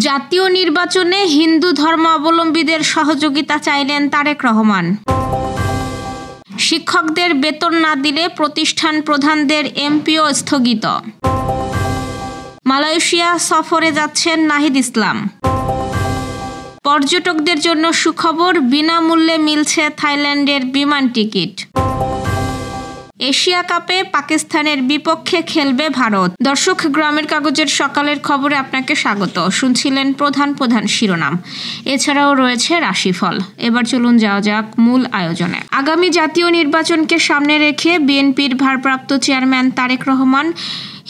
জাতীয় নির্বাচনে হিন্দু ধর্মাবলম্বীদের সহযোগিতা চাইলেন তারেক রহমান। শিক্ষকদের বেতন না দিলে প্রতিষ্ঠান প্রধানদের এমপিও স্থগিত। মালয়েশিয়া সফরে যাচ্ছেন নাহিদ ইসলাম। পর্যটকদের জন্য সুখবর, বিনামূল্যে মিলছে থাইল্যান্ডের বিমান টিকিট। এশিয়া কাপে পাকিস্তানের বিপক্ষে খেলবে ভারত। দর্শক, গ্রামের কাগজের সকালের খবরে আপনাকে স্বাগত। শুনছিলেন প্রধান প্রধান শিরোনাম, এছাড়াও রয়েছে রাশিফল। এবার চলুন যাওয়া যাক মূল আয়োজনে। আগামী জাতীয় নির্বাচনকে সামনে রেখে বিএনপির ভারপ্রাপ্ত চেয়ারম্যান তারেক রহমান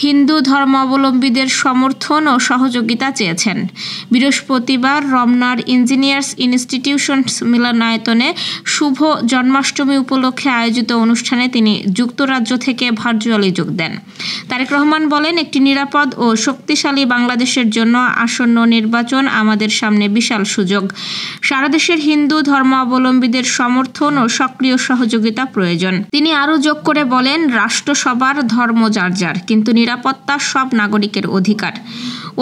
হিন্দু ধর্মাবলম্বীদের সমর্থন ও সহযোগিতা চেয়েছেন। বৃহস্পতিবার রমনার ইঞ্জিনিয়ার্স ইনস্টিটিউশনস মিলনায়তনে শুভ জন্মাষ্টমী উপলক্ষে আয়োজিত অনুষ্ঠানে তিনি যুক্তরাজ্য থেকে ভার্চুয়ালি যোগ দেন। তারেক রহমান বলেন, একটি নিরাপদ ও শক্তিশালী বাংলাদেশের জন্য আসন্ন নির্বাচন আমাদের সামনে বিশাল সুযোগ। সারা দেশের হিন্দু ধর্মাবলম্বীদের সমর্থন ও সক্রিয় সহযোগিতা প্রয়োজন। তিনি আরও যোগ করে বলেন, রাষ্ট্র সবার, ধর্ম যার যার, কিন্তু নিরাপত্তা সব নাগরিকের অধিকার।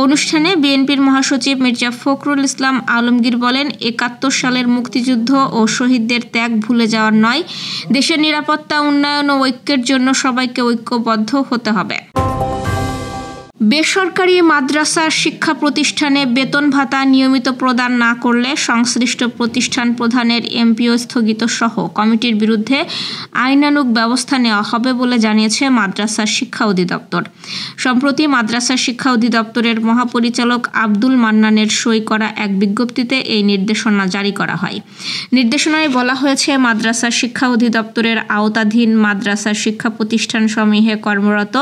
অনুষ্ঠানে বিএনপির মহাসচিব মির্জা ফখরুল ইসলাম আলমগীর বলেন, ৭১ সালের মুক্তিযুদ্ধ ও শহীদদের ত্যাগ ভুলে যাওয়ার নয়, দেশের নিরাপত্তা, উন্নয়ন ও ঐক্যের জন্য সবাইকে ঐক্যবদ্ধ হতে হবে। বেসরকারি মাদ্রাসা শিক্ষা প্রতিষ্ঠানে বেতন ভাতা নিয়মিত প্রদান না করলে সংশ্লিষ্ট প্রতিষ্ঠান প্রধানের এমপিও স্থগিত সহ কমিটির বিরুদ্ধে আইনানুগ ব্যবস্থা নেওয়া হবে বলে জানিয়েছে মাদ্রাসা শিক্ষা অধিদপ্তর। সম্প্রতি মাদ্রাসা শিক্ষা অধিদপ্তরের মহাপরিচালক আব্দুল মান্নানের সই করা এক বিজ্ঞপ্তিতে এই নির্দেশনা জারি করা হয়। নির্দেশনায় বলা হয়েছে, মাদ্রাসা শিক্ষা অধিদপ্তরের আওতাধীন মাদ্রাসা শিক্ষা প্রতিষ্ঠান সমূহে কর্মরত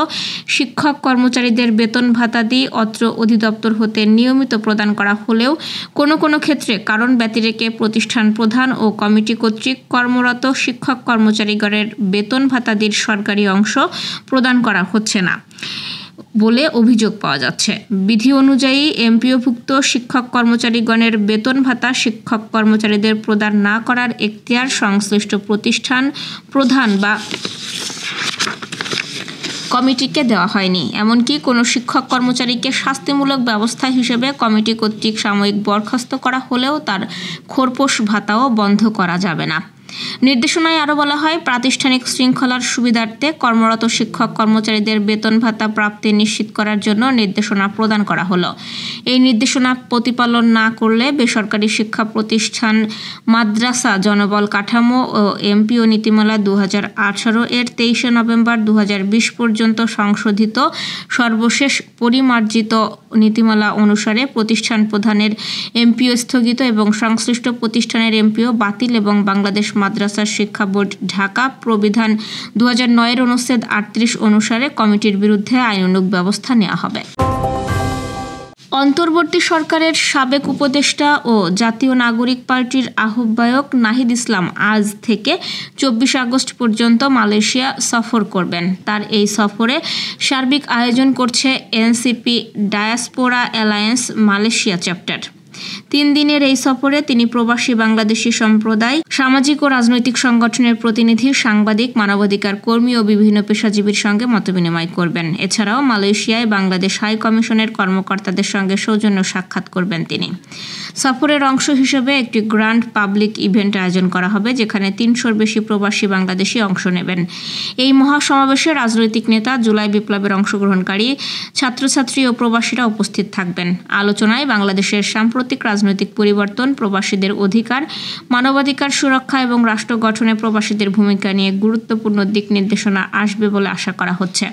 শিক্ষক কর্মচারীদের বেতন ভাতাদি অত্র অধিদপ্তর হতে নিয়মিত প্রদান করা হলেও কোনো কোনো ক্ষেত্রে কারণ ব্যতিরেকে প্রতিষ্ঠান প্রধান ও কমিটি কর্তৃক কর্মরত শিক্ষক কর্মচারীগণের বেতন ভাতাদির সরকারি অংশ প্রদান করা হচ্ছে না বলে অভিযোগ পাওয়া যাচ্ছে। বিধি অনুযায়ী এমপিওভুক্ত শিক্ষক কর্মচারীগণের বেতন ভাতা শিক্ষক কর্মচারীদের প্রদান না করার এখতিয়ার সংশ্লিষ্ট প্রতিষ্ঠান প্রধান বা কমিটিকে দেওয়া হয়নি। এমনকি কোনো শিক্ষক কর্মচারীকে শাস্তিমূলক ব্যবস্থা হিসেবে কমিটি কর্তৃক সাময়িক বরখাস্ত করা হলেও তার খোরপোশ ভাতাও বন্ধ করা যাবে না। নির্দেশনায় আরও বলা হয়, প্রাতিষ্ঠানিক শৃঙ্খলার সুবিধার্থে কর্মরত শিক্ষক কর্মচারীদের বেতন ভাতা প্রাপ্তি নিশ্চিত করার জন্য নির্দেশনা প্রদান করা হলো। এই নির্দেশনা প্রতিপালন না করলে বেসরকারি শিক্ষা প্রতিষ্ঠান মাদ্রাসা জনবল কাঠামো ও এমপিও নীতিমালা 2018 এর 23 নভেম্বর 2020 পর্যন্ত সংশোধিত সর্বশেষ পরিমার্জিত নীতিমালা অনুসারে প্রতিষ্ঠান প্রধানের এমপিও স্থগিত এবং সংশ্লিষ্ট প্রতিষ্ঠানের এমপিও বাতিল এবং বাংলাদেশ মাদ্রাসা শিক্ষা বোর্ড ঢাকা প্রবিধান 2009 অনুচ্ছেদ 38 অনুসারে কমিটির বিরুদ্ধে আইনানুগ ব্যবস্থা নেওয়া হবে। অন্তর্বর্তী সরকারের সাবেক উপদেষ্টা ও জাতীয় নাগরিক পার্টির আহ্বায়ক নাহিদ ইসলাম আজ থেকে 24 আগস্ট পর্যন্ত মালয়েশিয়া সফর করবেন। তার এই সফরে সার্বিক আয়োজন করছে NCP diaspora alliance Malaysia chapter. 3 দিনের এই সফরে তিনি প্রবাসী বাংলাদেশি সম্প্রদায়, সামাজিক ও রাজনৈতিক সংগঠনের প্রতিনিধি, সাংবাদিক, মানবাধিকার কর্মী ও বিভিন্ন পেশাজীবীর সঙ্গে মতবিনিময় করবেন। এছাড়াও মালয়েশিয়ায় বাংলাদেশ হাই কমিশনের কর্মকর্তাদের সঙ্গে সৌজন্য সাক্ষাৎ করবেন তিনি। সফরের অংশ হিসেবে একটি গ্র্যান্ড পাবলিক ইভেন্ট আয়োজন করা হবে, যেখানে 300-র বেশি প্রবাসী বাংলাদেশি অংশ নেবেন। এই মহাসমাবেশে রাজনৈতিক নেতা, জুলাই বিপ্লবের অংশগ্রহণকারী, ছাত্রছাত্রী ও প্রবাসীরা উপস্থিত থাকবেন। আলোচনায় বাংলাদেশের সাম্প্রতিক রাজনৈতিক পরিবর্তন, প্রবাসীদের অধিকার, মানবাধিকার সুরক্ষা এবং রাষ্ট্র গঠনে প্রবাসীদের ভূমিকা নিয়ে গুরুত্বপূর্ণ দিক নির্দেশনা আসবে বলে আশা করা হচ্ছে।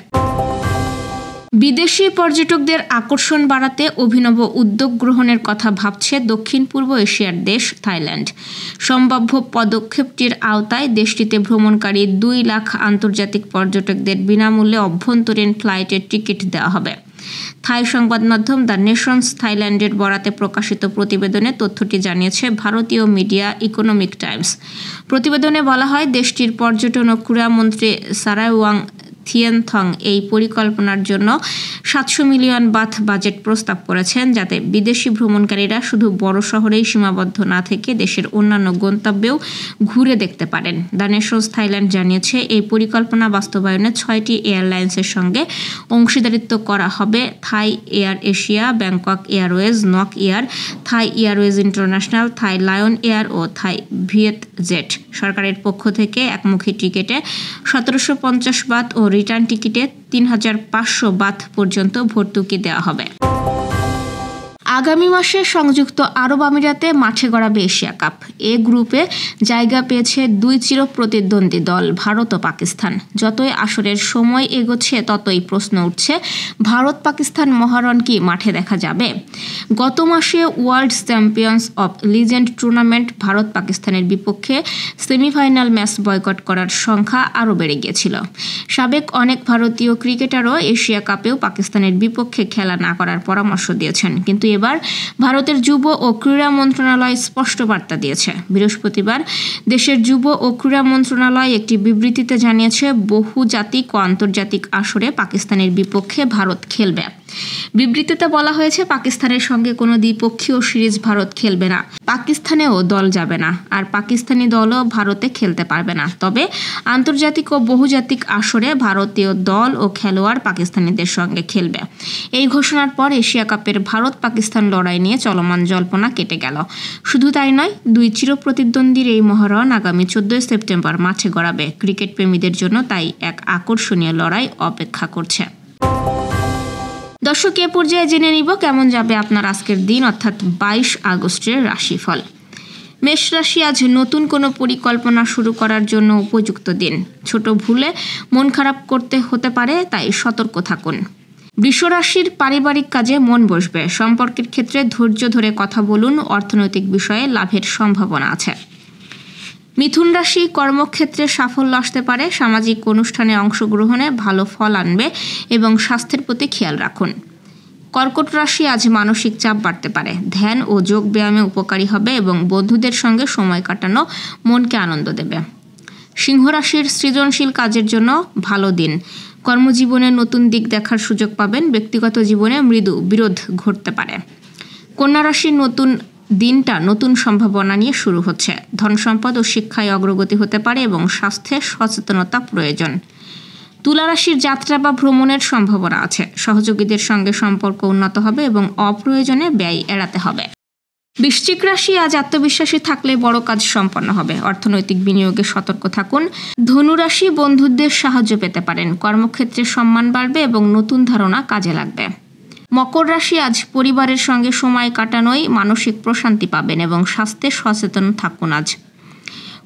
বিদেশি পর্যটকদের আকর্ষণ বাড়াতে অভিনব উদ্যোগ গ্রহণের কথা ভাবছে দক্ষিণ পূর্ব এশিয়ার দেশ থাইল্যান্ড। সম্ভাব্য পদক্ষেপটির আওতায় দেশটিতে ভ্রমণকারী 2 লাখ আন্তর্জাতিক পর্যটকদের বিনামূল্যে অভ্যন্তরীণ ফ্লাইটের টিকিট দেওয়া হবে। থাই সংবাদ মাধ্যম দ্য নেশনস থাইল্যান্ডের বরাতে প্রকাশিত প্রতিবেদনে তথ্যটি জানিয়েছে ভারতীয় মিডিয়া ইকোনমিক টাইমস। প্রতিবেদনে বলা হয়, দেশটির পর্যটন ও ক্রীড়া মন্ত্রী সারাই ওয়াং থিয়েনথং এই পরিকল্পনার জন্য 700 মিলিয়ন বাথ বাজেট প্রস্তাব করেছেন, যাতে বিদেশি ভ্রমণকারীরা শুধু বড় শহরেই সীমাবদ্ধ না থেকে দেশের অন্যান্য গন্তব্যেও ঘুরে দেখতে পারেন। দ্য নেশনস থাইল্যান্ড জানিয়েছে, এই পরিকল্পনা বাস্তবায়নে 6টি এয়ারলাইন্সের সঙ্গে অংশীদারিত্ব করা হবে: Thai Air Asia, Bangkok Airways, Nok Air, Thai Airways International, Thai Lion Air ও থাই ভিয়েত জেট। সরকারের পক্ষ থেকে একমুখী টিকিটে 1750 বাথ ও রিটার্ন টিকিটে 3500 বাথ পর্যন্ত ভর্তুকি দেওয়া হবে। আগামী মাসে সংযুক্ত আরব আমিরাতে মাঠে গড়াবে এশিয়া কাপ। এ গ্রুপে জায়গা পেয়েছে 2 চিরপ্রতিদ্বন্দ্বী দল ভারত ও পাকিস্তান। যতই আসরের সময় এগোচ্ছে ততই প্রশ্ন উঠছে, ভারত পাকিস্তান মহারণ কি মাঠে দেখা যাবে? গত মাসে world champions of legend tournament Bharat পাকিস্তানের বিপক্ষে সেমিফাইনাল ম্যাচ বয়কট করার সংখ্যা আরও বেড়ে গিয়েছিল। সাবেক অনেক ভারতীয় ক্রিকেটারও এশিয়া কাপেও পাকিস্তানের বিপক্ষে খেলা না করার পরামর্শ দিয়েছেন, কিন্তু এবার ভারতের যুব ও ক্রীড়া মন্ত্রণালয় স্পষ্ট বার্তা দিয়েছে। বৃহস্পতিবার দেশের যুব ও ক্রীড়া মন্ত্রণালয় একটি বিবৃতিতে জানিয়েছে, বহুজাতিক ও আন্তর্জাতিক আসরে পাকিস্তানের বিপক্ষে ভারত খেলবে। বিবৃতিতে বলা হয়েছে, পাকিস্তানের সঙ্গে কোনো দ্বিপক্ষীয় সিরিজ ভারত খেলবে না, পাকিস্তানেও দল যাবে না, আর পাকিস্তানি দলও ভারতে খেলতে পারবে না। তবে আন্তর্জাতিক ও বহুজাতিক আসরে ভারতীয় দল ও খেলোয়াড় পাকিস্তানিদের সঙ্গে খেলবে। এই ঘোষণার পর এশিয়া কাপের ভারত পাকিস্তান লড়াই নিয়ে চলমান জল্পনা কেটে গেল। শুধু তাই নয়, 2 চিরপ্রতিদ্বন্দ্বীর এই মহারণ আগামী 14 সেপ্টেম্বর মাঠে গড়াবে। ক্রিকেট প্রেমীদের জন্য তাই এক আকর্ষণীয় লড়াই অপেক্ষা করছে। দর্শক, এ পর্যায়ে জেনে নিব কেমন যাবে আপনার আজকের দিন, অর্থাৎ 22 আগস্টের রাশিফল। মেষ রাশি, আজ নতুন কোনো পরিকল্পনা শুরু করার জন্য উপযুক্ত দিন। ছোট ভুলে মন খারাপ করতে হতে পারে, তাই সতর্ক থাকুন। বৃষ রাশির, পারিবারিক কাজে মন বসবে। সম্পর্কের ক্ষেত্রে ধৈর্য ধরে কথা বলুন, অর্থনৈতিক বিষয়ে লাভের সম্ভাবনা আছে। মিথুন রাশি, কর্মক্ষেত্রে সাফল্য আসতে পারে, সামাজিক অনুষ্ঠানে অংশগ্রহণে ভালো ফল আনবে এবং স্বাস্থ্যের প্রতি খেয়াল রাখুন। কর্কট রাশি, আজ মানসিক চাপ বাড়তে পারে, ধ্যান ও যোগ ব্যায়ামে উপকারী হবে এবং বন্ধুদের সঙ্গে সময় কাটানো মনকে আনন্দ দেবে। সিংহ রাশির, সৃজনশীল কাজের জন্য ভালো দিন, কর্মজীবনে নতুন দিক দেখার সুযোগ পাবেন, ব্যক্তিগত জীবনে মৃদু বিরোধ ঘটতে পারে। কন্যা রাশির, দিনটা নতুন সম্ভাবনা নিয়ে শুরু হচ্ছে, ধন সম্পদ ও শিক্ষায় অগ্রগতি হতে পারে এবং স্বাস্থ্যে সচেতনতা প্রয়োজন। তুলা রাশির, যাত্রা বা ভ্রমণের সম্ভাবনা আছে, সহযোগীদের সঙ্গে সম্পর্ক উন্নত হবে এবং অপ্রয়োজনে ব্যয় এড়াতে হবে। বৃশ্চিক রাশি, আজ আত্মবিশ্বাসী থাকলে বড় কাজ সম্পন্ন হবে, অর্থনৈতিক বিনিয়োগে সতর্ক থাকুন। ধনু রাশি, বন্ধুদের সাহায্য পেতে পারেন, কর্মক্ষেত্রে সম্মান বাড়বে এবং নতুন ধারণা কাজে লাগবে। মকর রাশি, আজ পরিবারের সঙ্গে সময় কাটানোই মানসিক প্রশান্তি পাবেন এবং স্বাস্থ্যে সচেতন থাকুন আজ।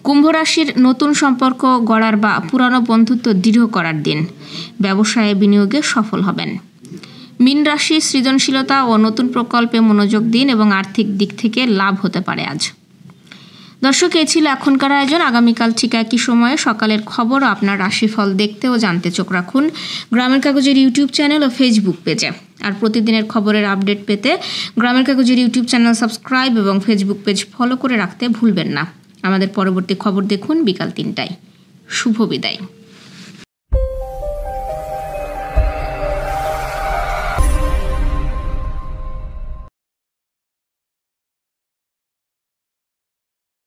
কুম্ভ রাশির, নতুন সম্পর্ক গড়ার বা পুরানো বন্ধুত্ব দৃঢ় করার দিন, ব্যবসায়ে বিনিয়োগে সফল হবেন। মীন রাশি, সৃজনশীলতা ও নতুন প্রকল্পে মনোযোগ দিন এবং আর্থিক দিক থেকে লাভ হতে পারে আজ। দর্শক, এই ছিল এখনকার আয়োজন। আগামীকাল ঠিক একই সময়ে সকালের খবর ও আপনার রাশিফল দেখতে ও জানতে চোখ রাখুন গ্রামের কাগজের ইউটিউব চ্যানেল ও ফেসবুক পেজে। আর প্রতিদিনের খবরের আপডেট পেতে গ্রামের কাগজের ইউটিউব চ্যানেল সাবস্ক্রাইব এবং ফেসবুক পেজ ফলো করে রাখতে ভুলবেন না। আমাদের পরবর্তী খবর দেখুন বিকাল 3টায়। শুভ বিদায়।